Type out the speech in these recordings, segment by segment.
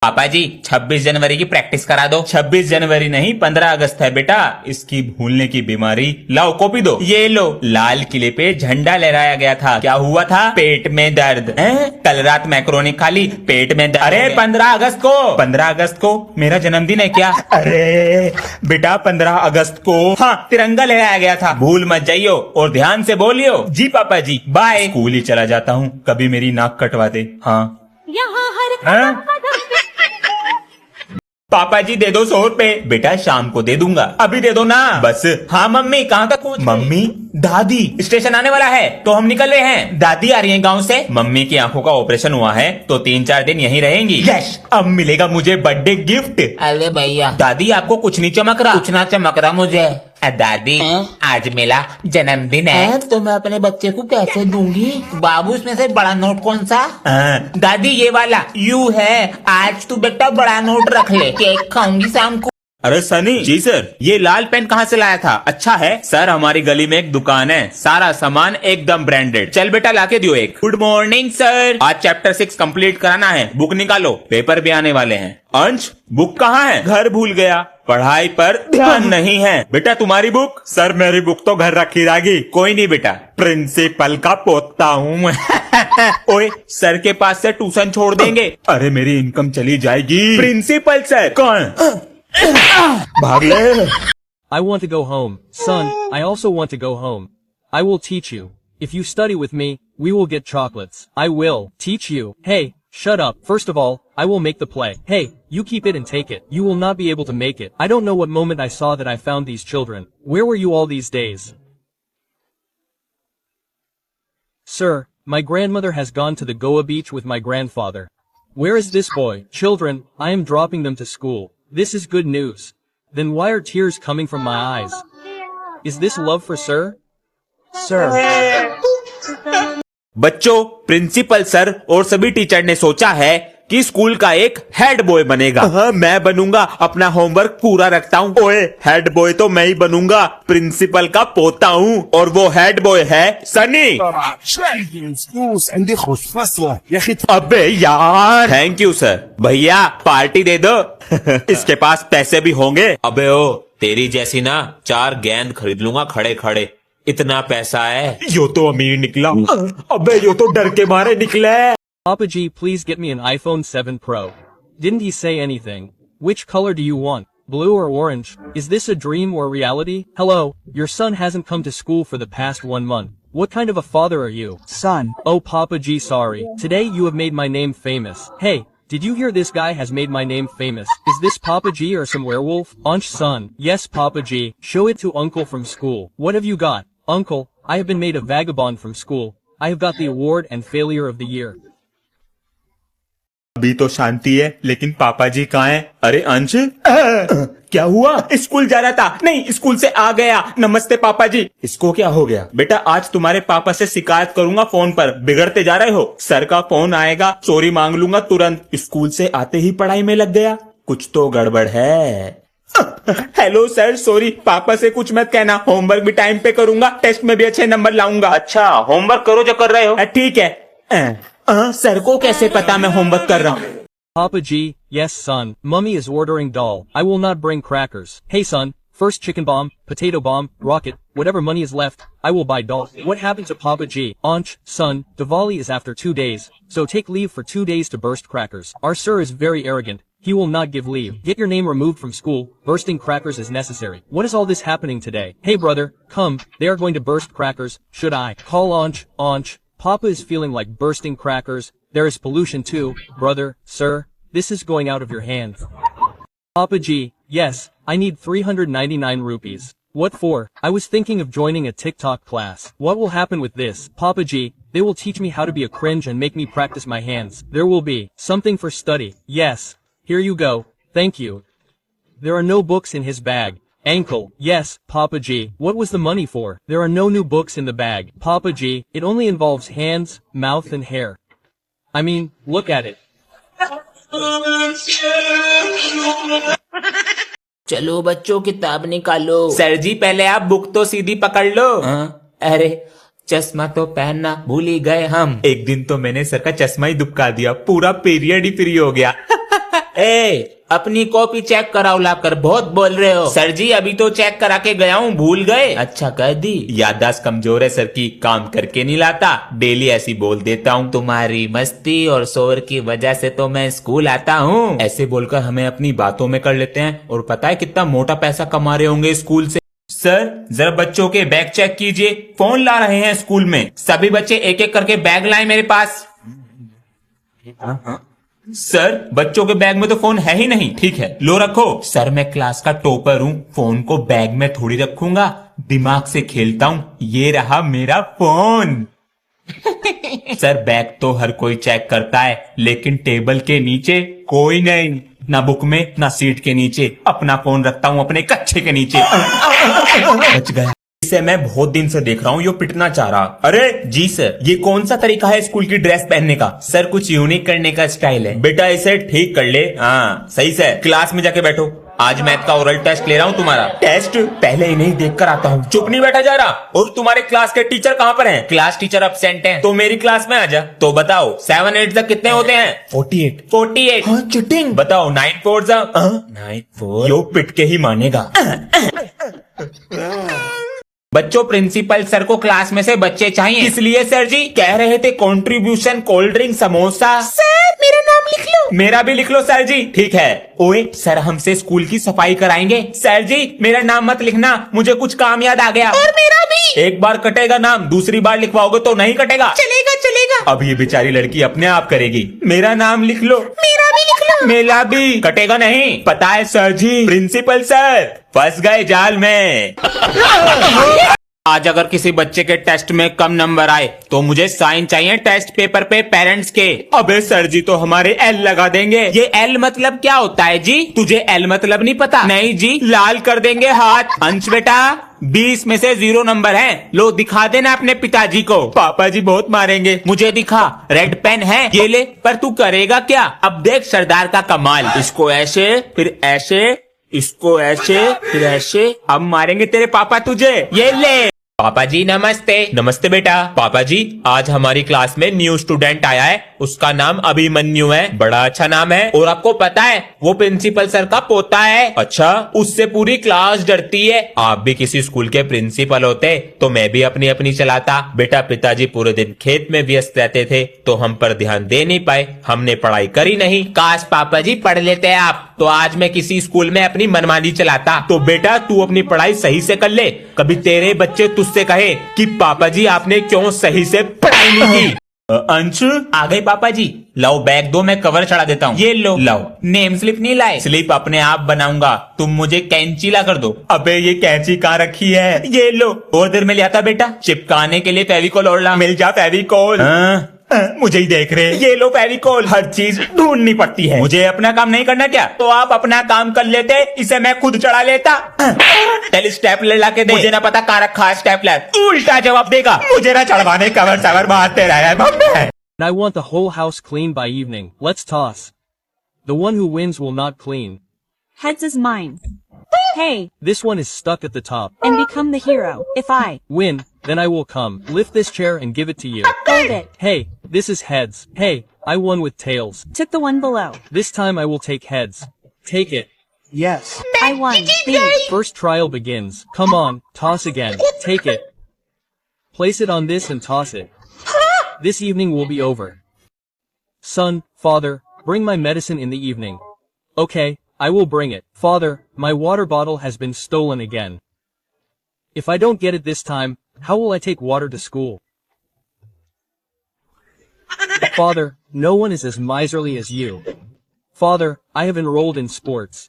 पापा जी 26 जनवरी की प्रैक्टिस करा दो। 26 जनवरी नहीं 15 अगस्त है बेटा। इसकी भूलने की बीमारी। लाओ कॉपी दो। ये लो। लाल किले पे झंडा लहराया गया था। क्या हुआ था? पेट में दर्द। कल रात मैक्रोनी खा ली, पेट में दर्द। अरे 15 अगस्त को। 15 अगस्त को मेरा जन्मदिन है क्या? अरे बेटा 15 अगस्त को हाँ तिरंगा लहराया गया था। भूल मत जाइयो और ध्यान से बोलियो। जी पापा जी बाय। स्कूल ही चला जाता हूँ, कभी मेरी नाक कटवा दे। हाँ यहाँ हर पापा जी दे दो 100 रुपए। बेटा शाम को दे दूंगा। अभी दे दो ना बस। हाँ मम्मी कहाँ तक पहुँच? मम्मी दादी स्टेशन आने वाला है तो हम निकल रहे हैं। दादी आ रही है गांव से। मम्मी की आंखों का ऑपरेशन हुआ है तो 3-4 दिन यहीं रहेंगी। यस अब मिलेगा मुझे बर्थडे गिफ्ट। अरे भैया दादी आपको कुछ नहीं चमक रहा? कुछ ना चमक रहा मुझे। दादी आज मेरा जन्मदिन है। तो मैं अपने बच्चे को कैसे दूंगी? बाबू इसमें से बड़ा नोट कौन सा? दादी ये वाला यू है। आज तू बेटा बड़ा नोट रख ले, केक खाऊंगी शाम को। अरे सनी जी सर ये लाल पेन कहाँ से लाया था? अच्छा है सर हमारी गली में एक दुकान है, सारा सामान एकदम ब्रांडेड। चल बेटा लाके दियो एक। Good morning sir. आज चैप्टर 6 कंप्लीट कराना है, बुक निकालो, पेपर भी आने वाले हैं। अंश बुक कहाँ है? घर भूल गया, पढ़ाई पर ध्यान नहीं है। बेटा तुम्हारी बुक? सर मेरी बुक तो घर रखी रहेगी। कोई नहीं बेटा, प्रिंसिपल का पोता हूँ मैं। ओए सर के पास से ट्यूशन छोड़ देंगे। अरे मेरी इनकम चली जाएगी। प्रिंसिपल सर कौन? भाग ले। I want to go home. Son, I also want to go home. I will teach you. If you study with me, we will get chocolates. I will teach you. Hey, shut up. First of all, I will make the play. Hey, you keep it and take it. You will not be able to make it. I don't know what moment I saw that I found these children. Where were you all these days? Sir, my grandmother has gone to the Goa beach with my grandfather. Where is this boy? Children, I am dropping them to school. This is good news. Then why are tears coming from my eyes? Is this love for sir? Sir. बच्चों principal sir और सभी teacher ने सोचा है कि school का एक head boy बनेगा। मैं बनूंगा, अपना होमवर्क पूरा रखता हूँ। ओए हेड बॉय तो मैं ही बनूंगा, प्रिंसिपल का पोता हूँ और वो हेड बॉय है सनी। अबे यार थैंक यू सर। भैया पार्टी दे दो। इसके पास पैसे भी होंगे। अबे ओ तेरी जैसी ना 4 गेंद खरीद लूंगा खड़े खड़े। इतना पैसा है। यो तो अमीर निकला। अबे यो तो डर के मारे निकले। Papa G, please get me an iPhone 7 Pro. Didn't he say anything? Which color do you want? Blue or orange? Is this a dream or reality? Hello, your son hasn't come to school for the past 1 month. What kind of a father are you? Son. Oh Papa G, sorry. Today you have made my name famous. Hey, did you hear this guy has made my name famous? Is this Papa G or some werewolf? Ansh son. Yes Papa G. Show it to uncle from school. What have you got? Uncle, I have been made a vagabond from school. I have got the award and failure of the year. अभी तो शांति है लेकिन पापा जी कहाँ हैं? अरे अंश क्या हुआ? स्कूल जा रहा था। नहीं स्कूल से आ गया। नमस्ते पापा जी। इसको क्या हो गया? बेटा आज तुम्हारे पापा से शिकायत करूंगा फोन पर। बिगड़ते जा रहे हो। सर का फोन आएगा, सॉरी मांग लूंगा तुरंत। स्कूल से आते ही पढ़ाई में लग गया, कुछ तो गड़बड़ है। हेलो सर सॉरी, पापा से कुछ मत कहना। होमवर्क भी टाइम पे करूंगा, टेस्ट में भी अच्छे नंबर लाऊंगा। अच्छा होमवर्क करो जो कर रहे हो। ठीक है। सर को कैसे पता मैं होमवर्क कर रहा हूँ? Papa G, yes son, mummy is ordering doll. I will not bring crackers. Hey son, first chicken bomb, potato bomb, rocket, whatever money is left, I will buy doll. What happened to Papa G? Ansh, son, Diwali is after 2 days, so take leave for 2 days to burst crackers. Our sir is very arrogant. He will not give leave. Get your name removed from school. Bursting crackers is necessary. What is all this happening today? Hey brother, come, they are going to burst crackers. Should I call Ansh? Ansh, Papa is feeling like bursting crackers. There is pollution too, brother, sir. This is going out of your hands. Papa G, yes, I need 399 rupees. What for? I was thinking of joining a TikTok class. What will happen with this? Papa G, they will teach me how to be a cringe and make me practice my hands. There will be something for study. Yes. Here you go. Thank you. There are no books in his bag. Ankle. Yes, Papa G. What was the money for? There are no new books in the bag. Papa G, it only involves hands, mouth and hair. I mean, look at it. चलो बच्चों किताब निकालो। Sir जी पहले आप book तो सीधी पकड़ लो। अरे चश्मा तो पहनना भूल ही गए हम। एक दिन तो मैंने सर का चश्मा ही दुबका दिया, पूरा पीरियड ही फ्री हो गया। ए अपनी कॉपी चेक कराओ लाकर, बहुत बोल रहे हो। सर जी अभी तो चेक करा के गया हूँ, भूल गए। अच्छा कर दी। याददाश्त कमजोर है सर की, काम करके नहीं लाता, डेली ऐसी बोल देता हूँ। तुम्हारी मस्ती और शोर की वजह से तो मैं स्कूल आता हूँ। ऐसे बोलकर हमें अपनी बातों में कर लेते हैं, और पता है कितना मोटा पैसा कमा रहे होंगे स्कूल से। सर जरा बच्चों के बैग चेक कीजिए, फोन ला रहे हैं स्कूल में। सभी बच्चे एक एक करके बैग लाए मेरे पास। सर बच्चों के बैग में तो फोन है ही नहीं। ठीक है लो रखो। सर मैं क्लास का टॉपर हूँ, फोन को बैग में थोड़ी रखूंगा, दिमाग से खेलता हूँ। ये रहा मेरा फोन। सर बैग तो हर कोई चेक करता है, लेकिन टेबल के नीचे कोई नहीं, ना बुक में ना सीट के नीचे। अपना फोन रखता हूँ अपने कच्छे के नीचे। बच गया। इसे मैं बहुत दिन से देख रहा हूँ, ये पिटना चाह रहा। अरे जी सर, ये कौन सा तरीका है स्कूल की ड्रेस पहनने का? सर कुछ यूनिक करने का स्टाइल है। बेटा इसे ठीक कर ले। हाँ सही से। क्लास में जाके बैठो, आज मैथ का ओरल टेस्ट ले रहा हूँ तुम्हारा। टेस्ट पहले इन्हें देख कर आता हूँ। चुप नहीं बैठा जा रहा। और तुम्हारे क्लास के टीचर कहाँ पर हैं? क्लास टीचर अब्सेंट हैं। तो मेरी क्लास में आ जा। तो बताओ 7 8 तक कितने होते हैं? 48। हाँ चिटिंग। बताओ 9 4 9 4। यो पिट के ही मानेगा। बच्चों प्रिंसिपल सर को क्लास में से बच्चे चाहिए, इसलिए सर जी कह रहे थे contribution cold drink samosa. Sir मेरा नाम लिख लो। मेरा भी लिख लो सर जी। ठीक है। ओए सर हमसे स्कूल की सफाई कराएंगे। सर जी मेरा नाम मत लिखना, मुझे कुछ काम याद आ गया। और मेरा भी। एक बार कटेगा नाम, दूसरी बार लिखवाओगे तो नहीं कटेगा। चलेगा चलेगा। अब ये बेचारी लड़की अपने आप करेगी। मेरा नाम लिख लो। मेरा भी लिख लो। मेरा भी। कटेगा नहीं, पता है सर जी। प्रिंसिपल सर फंस गए जाल में। आज अगर किसी बच्चे के टेस्ट में कम नंबर आए तो मुझे साइन चाहिए टेस्ट पेपर पे पेरेंट्स के। अबे सर जी तो हमारे एल लगा देंगे। ये एल मतलब क्या होता है जी? तुझे एल मतलब नहीं पता? नहीं जी, लाल कर देंगे हाथ। अंश बेटा 20 में से 0 नंबर है, लो दिखा देना अपने पिताजी को। पापा जी बहुत मारेंगे। मुझे दिखा, रेड पेन है, ये ले। पर तू करेगा क्या? अब देख सरदार का कमाल। इसको ऐसे फिर ऐसे, इसको ऐसे फिर ऐसे, अब मारेंगे तेरे पापा तुझे। ये ले। पापा जी नमस्ते। नमस्ते बेटा। पापा जी आज हमारी क्लास में न्यू स्टूडेंट आया है, उसका नाम अभिमन्यु है। बड़ा अच्छा नाम है, और आपको पता है वो प्रिंसिपल सर का पोता है। अच्छा, उससे पूरी क्लास डरती है। आप भी किसी स्कूल के प्रिंसिपल होते तो मैं भी अपनी अपनी चलाता। बेटा पिताजी पूरे दिन खेत में व्यस्त रहते थे तो हम पर ध्यान दे नहीं पाए, हमने पढ़ाई करी नहीं। काश पापा जी पढ़ लेते आप तो आज मैं किसी स्कूल में अपनी मनमानी चलाता। तो बेटा तू अपनी पढ़ाई सही से कर ले, कभी तेरे बच्चे तुझसे कहे कि पापा जी आपने क्यों सही से पढ़ाई नहीं की। अंश आ गए पापा जी। लाओ बैग दो, मैं कवर चढ़ा देता हूँ। ये लो। लाओ। नेम स्लिप नहीं लाए? स्लिप अपने आप बनाऊंगा, तुम मुझे कैंची ला कर दो। अबे ये कैंची कहाँ रखी है? ये लो। और देर में ले आता बेटा, चिपकाने के लिए फेविकोल और ला। मिल जा फेविकोल। मुझे ही देख रहे। ये लो फेविकोल। हर चीज ढूंढनी पड़ती है। मुझे अपना काम नहीं करना क्या? तो आप अपना काम कर लेते, इसे मैं खुद चढ़ा लेता। पहले स्टेपलर ला के दे। मुझे ना पता कहाँ रखा है स्टेपलर। उल्टा जवाब देगा। मुझे ना चढ़वाने कवर सवर मारते रहे। I want the whole house clean by evening. Let's toss. The one who wins will not clean. Heads is mine. Hey, This one is stuck at the top. and become the hero. If I Win, then I will come, lift this chair and give it to you. hold it, Hey, this is heads. Hey, I won with tails. took the one below. This time I will take heads. Take it. Yes. I won. Lead. First trial begins. Come on, toss again. Take it. Place it on this and toss it. This evening will be over. Son, father, bring my medicine in the evening. Okay, I will bring it. Father, my water bottle has been stolen again. If I don't get it this time, how will I take water to school? Father, no one is as miserly as you. Father, I have enrolled in sports.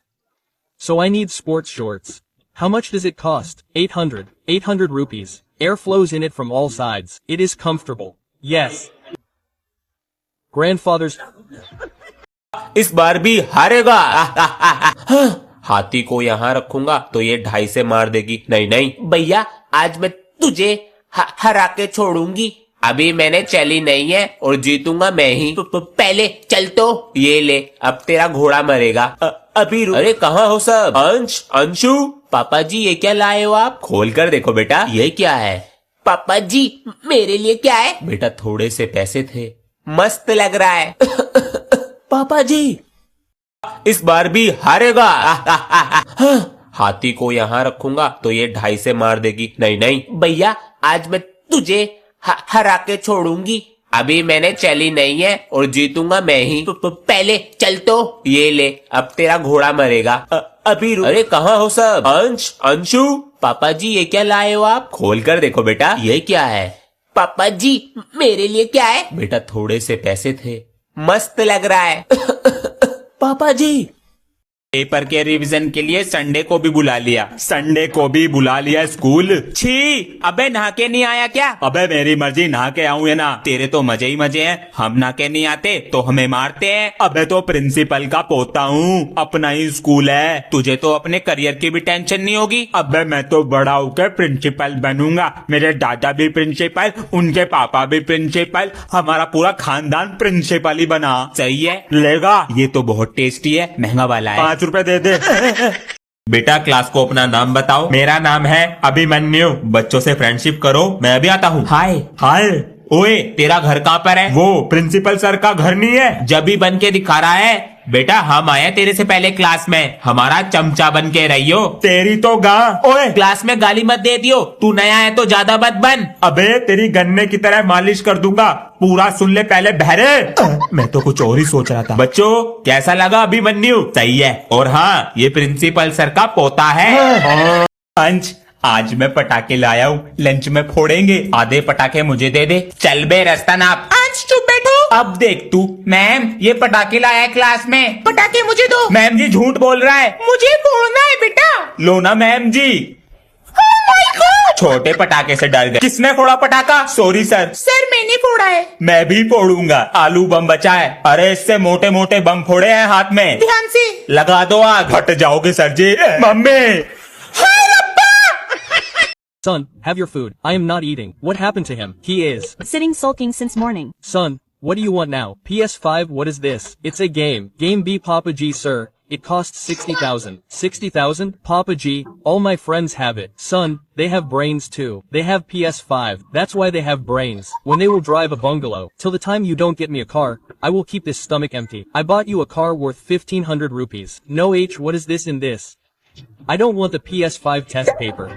So I need sports shorts. How much does it cost? 800 rupees. Air flows in it from all sides. It is comfortable. Yes. Grandfather's इस बार भी हारेगा। हाथी को यहाँ रखूंगा तो ये 2.5 से मार देगी। नहीं नहीं भैया, आज मैं तुझे हरा के छोड़ूंगी। अभी मैंने चली नहीं है और जीतूंगा मैं ही। पहले चल तो। ये ले, अब तेरा घोड़ा मरेगा। अभी अरे कहाँ हो सब? अंशु पापा जी ये क्या लाए हो आप? खोल कर देखो बेटा, ये क्या है? पापा जी मेरे लिए क्या है? बेटा थोड़े से पैसे थे, मस्त लग रहा है। पापा जी इस बार भी हारेगा। हाथी को यहाँ रखूंगा तो ये 2.5 से मार देगी। नहीं नहीं भैया, आज मैं तुझे हरा के छोड़ूंगी। अभी मैंने चली नहीं है और जीतूंगा मैं ही। पहले चल तो ये ले, अब तेरा घोड़ा मरेगा। अभी अरे कहाँ हो सब? अंशु, पापा जी ये क्या लाए हो आप? खोल कर देखो बेटा, ये क्या है? पापा जी मेरे लिए क्या है? बेटा थोड़े से पैसे थे, मस्त लग रहा है। पापा जी पेपर के रिवीजन के लिए संडे को भी बुला लिया। संडे को भी बुला लिया स्कूल। छी, अबे नहा के नहीं आया क्या? अबे मेरी मर्जी, नहा के आऊं या ना, तेरे तो मजे ही मजे हैं। हम नहा के नहीं आते तो हमें मारते हैं। अबे तो प्रिंसिपल का पोता हूँ, अपना ही स्कूल है। तुझे तो अपने करियर की भी टेंशन नहीं होगी। अबे मैं तो बड़ा होकर प्रिंसिपल बनूंगा। मेरे दादा भी प्रिंसिपल, उनके पापा भी प्रिंसिपल, हमारा पूरा खानदान प्रिंसिपल ही बना। सही है, लेगा? ये तो बहुत टेस्टी है, महंगा वाला है। 5 रुपए दे दे। बेटा क्लास को अपना नाम बताओ। मेरा नाम है अभिमन्यु। बच्चों से फ्रेंडशिप करो, मैं अभी आता हूँ। हाय हाय। ओए तेरा घर कहाँ पर है? वो प्रिंसिपल सर का घर नहीं है, जब भी बन के दिखा रहा है। बेटा हम आए तेरे से पहले क्लास में, हमारा चमचा बन के रहियो। तेरी तो ओए क्लास में गाली मत दे दियो, तू नया है तो ज्यादा मत बन। अबे तेरी गन्ने की तरह मालिश कर दूंगा, पूरा सुन ले पहले बहरे। मैं तो कुछ और ही सोच रहा था। बच्चों कैसा लगा अभिमन्यु? सही है। और हाँ, ये प्रिंसिपल सर का पोता है। अंश, आज मैं पटाखे लाया हूँ, लंच में फोड़ेंगे। आधे पटाखे मुझे दे दे। चल बे रास्ता नाप। अंश चुप बैठो। अब देख तू। मैम ये पटाखे लाया है क्लास में। पटाखे मुझे दो। मैम जी झूठ बोल रहा है, मुझे फोड़ना है बेटा। लो ना मैम जी। छोटे पटाखे से डर गए। किसने फोड़ा पटाखा? Sorry sir. सर मैंने फोड़ा है। मैं भी फोड़ूंगा। आलू बम बचा है। अरे इससे मोटे मोटे बम फोड़े हैं हाथ में। ध्यान से लगा दो आग। फट जाओगे sir ji. Mummy. Son, have your food. I am not eating. What happened to him? He is. Sitting sulking since morning. Son, what do you want now? PS5, what is this? It's a game. Game B Papa G, sir. It costs 60,000. 60,000? Papa G, all my friends have it. Son, they have brains too. They have PS5. That's why they have brains. When they will drive a bungalow. Till the time you don't get me a car, I will keep this stomach empty. I bought you a car worth 1,500 rupees. No H, what is this in this? I don't want the PS5 test paper.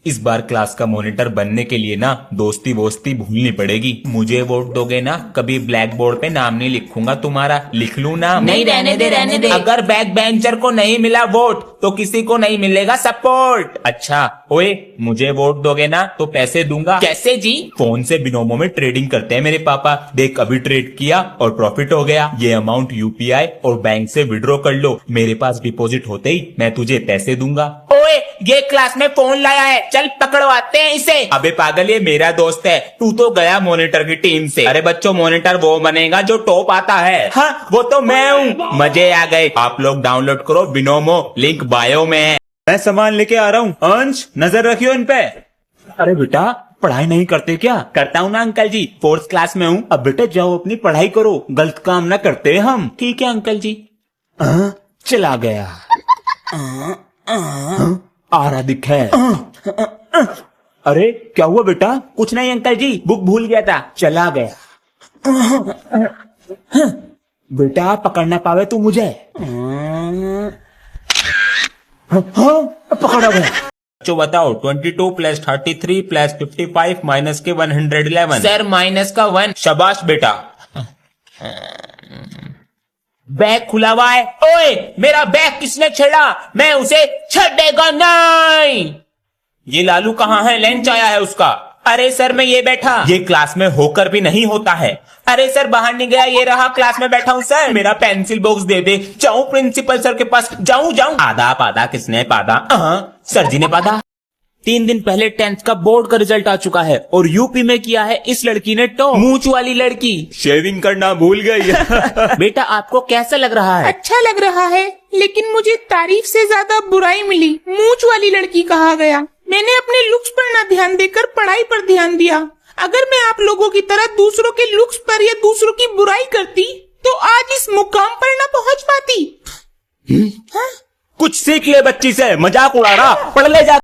इस बार class का monitor बनने के लिए ना दोस्ती वोस्ती भूलनी पड़ेगी। मुझे वोट दोगे ना, कभी ब्लैक बोर्ड पे नाम नहीं लिखूंगा तुम्हारा। लिख लूं ना? नहीं रहने दे, रहने दे। अगर बैक बेंचर को नहीं मिला वोट तो किसी को नहीं मिलेगा सपोर्ट। अच्छा ओए, मुझे वोट दोगे ना तो पैसे दूंगा। कैसे जी? फोन से बिनोमो में ट्रेडिंग करते हैं मेरे पापा। देख अभी ट्रेड किया और प्रॉफिट हो गया। ये अमाउंट यूपीआई और बैंक से विड्रॉ कर लो। मेरे पास डिपॉजिट होते ही मैं तुझे पैसे दूंगा। ओए ये क्लास में फोन लाया है, चल पकड़वाते हैं इसे। अबे पागल, ये मेरा दोस्त है, तू तो गया मॉनिटर की टीम से। अरे बच्चों, मॉनिटर वो बनेगा जो टॉप आता है। हाँ वो तो मैं हूँ। मजे आ गए। आप लोग डाउनलोड करो बिनोमो, लिंक बायो में है। मैं सामान लेके आ रहा हूँ। अंश नजर रखियो इन पे। अरे बेटा पढ़ाई नहीं करते क्या? करता हूँ ना अंकल जी, 4th क्लास में हूँ। अब बेटा जाओ अपनी पढ़ाई करो, गलत काम ना करते हम। ठीक है अंकल जी। चला गया। आ रहा दिखा है। अरे क्या हुआ बेटा? कुछ नहीं अंकल जी, बुक भूल गया था, चला गया। बेटा पकड़ ना पावे तू मुझे। पकड़ा गया। जो बताओ 22 + 33 + 55 माइनस के 111। सर माइनस का 1। शाबाश बेटा। बैग खुला हुआ है। ओए मेरा बैग किसने छेड़ा? मैं उसे छेड़ेगा नहीं। ये लालू कहाँ है? लंच आया है उसका। अरे सर मैं ये बैठा। ये क्लास में होकर भी नहीं होता है। अरे सर बाहर नहीं गया, ये रहा क्लास में बैठा हूँ। सर मेरा पेंसिल बॉक्स दे दे। जाऊं प्रिंसिपल सर के पास? जाऊं। आधा पादा किसने पादा? सर जी ने पादा। 3 दिन पहले 10th का बोर्ड का रिजल्ट आ चुका है और यूपी में किया है इस लड़की ने टॉप। मूंछ वाली लड़की शेविंग करना भूल गई। बेटा आपको कैसा लग रहा है? अच्छा लग रहा है, लेकिन मुझे तारीफ से ज्यादा बुराई मिली। मूंछ वाली लड़की कहा गया। मैंने अपने लुक्स पर न ध्यान देकर पढ़ाई पर ध्यान दिया। अगर मैं आप लोगों की तरह दूसरों के लुक्स पर या दूसरों की बुराई करती तो आज इस मुकाम पर न पहुंच पाती। कुछ सीख ले बच्ची से, मजाक उड़ा रहा। पढ़ ले जा।